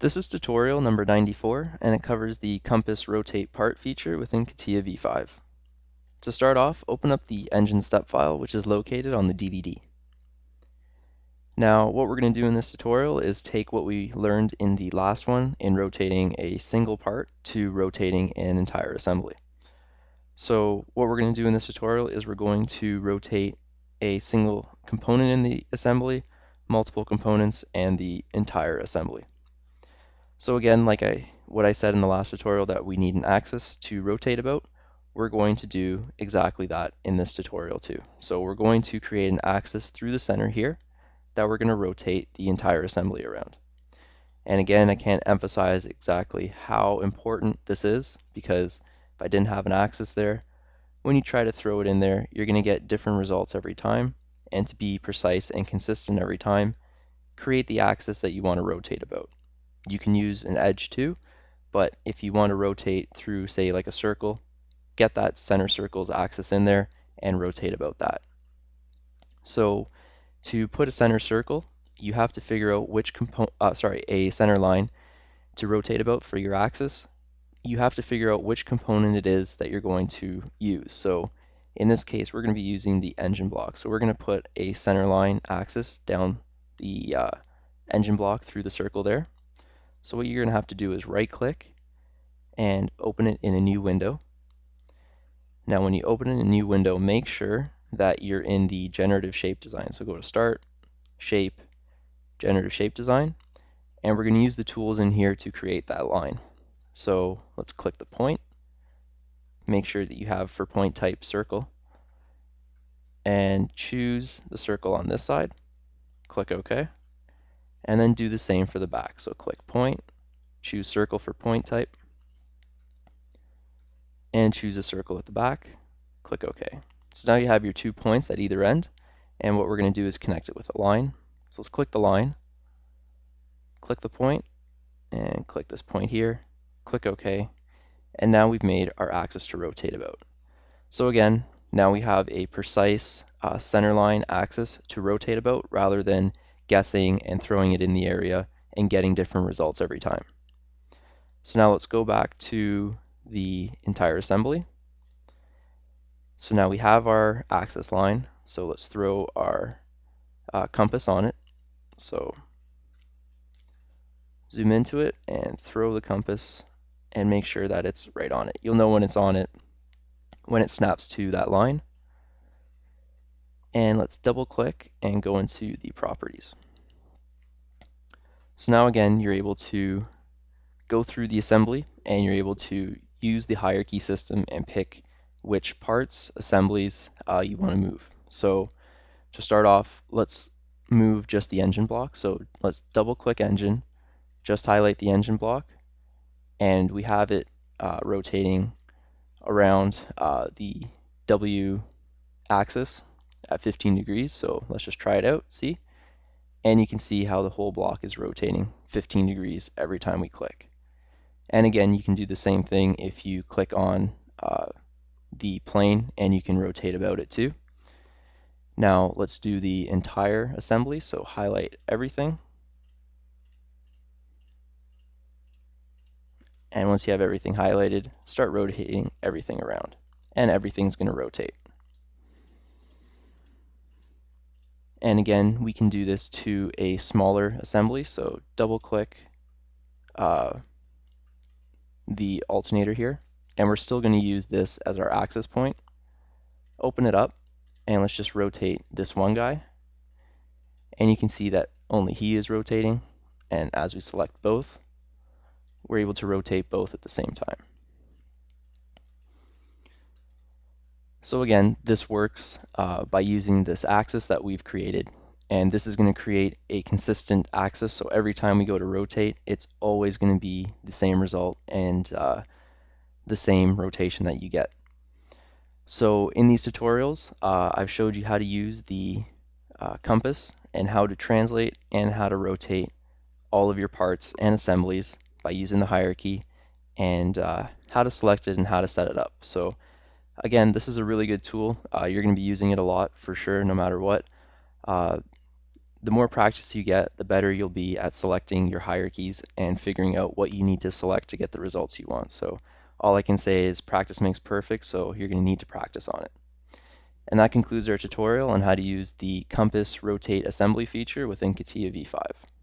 This is tutorial number 94, and it covers the compass rotate part feature within CATIA V5. To start off, open up the engine step file, which is located on the DVD. Now, what we're going to do in this tutorial is take what we learned in the last one in rotating a single part to rotating an entire assembly. So what we're going to do in this tutorial is we're going to rotate a single component in the assembly, multiple components, and the entire assembly. So again, like what I said in the last tutorial that we need an axis to rotate about, we're going to do exactly that in this tutorial too. So we're going to create an axis through the center here that we're going to rotate the entire assembly around. And again, I can't emphasize exactly how important this is, because if I didn't have an axis there, when you try to throw it in there, you're going to get different results every time. And to be precise and consistent every time, create the axis that you want to rotate about. You can use an edge too, but if you want to rotate through, say, like a circle, get that center circle's axis in there and rotate about that. So to put a center circle, you have to figure out which a center line to rotate about for your axis. You have to figure out which component it is that you're going to use. So in this case, we're going to be using the engine block. So we're going to put a center line axis down the engine block through the circle there. So what you're going to have to do is right click and open it in a new window. Now when you open it in a new window, make sure that you're in the generative shape design. So go to Start, Shape, Generative Shape Design, and we're going to use the tools in here to create that line. So let's click the point, make sure that you have for point type circle, and choose the circle on this side, click OK, and then do the same for the back. So click point, choose circle for point type, and choose a circle at the back, click OK. So now you have your 2 points at either end, and what we're going to do is connect it with a line. So let's click the line, click the point, and click this point here, click OK, and now we've made our axis to rotate about. So again, now we have a precise center line axis to rotate about rather than guessing and throwing it in the area and getting different results every time. So now let's go back to the entire assembly. So now we have our axis line, so let's throw our compass on it. So zoom into it and throw the compass and make sure that it's right on it. You'll know when it's on it when it snaps to that line. And let's double click and go into the properties. So now again, you're able to go through the assembly and you're able to use the hierarchy system and pick which parts, assemblies you want to move. So to start off, let's move just the engine block. So let's double click engine, just highlight the engine block, and we have it rotating around the W axis at 15 degrees. So let's just try it out, see? And you can see how the whole block is rotating 15 degrees every time we click. And again, you can do the same thing if you click on the plane and you can rotate about it too. Now let's do the entire assembly. So highlight everything. And once you have everything highlighted, start rotating everything around. And everything's going to rotate. And again, we can do this to a smaller assembly. So double click the alternator here. And we're still going to use this as our axis point. Open it up and let's just rotate this one guy. And you can see that only he is rotating. And as we select both, we're able to rotate both at the same time. So again, this works by using this axis that we've created. And this is going to create a consistent axis. So every time we go to rotate, it's always going to be the same result and the same rotation that you get. So in these tutorials, I've showed you how to use the compass and how to translate and how to rotate all of your parts and assemblies by using the hierarchy, and how to select it and how to set it up. So again, this is a really good tool. You're going to be using it a lot for sure, no matter what. the more practice you get, the better you'll be at selecting your hierarchies and figuring out what you need to select to get the results you want. So all I can say is practice makes perfect, so you're going to need to practice on it. And that concludes our tutorial on how to use the compass rotate assembly feature within CATIA V5.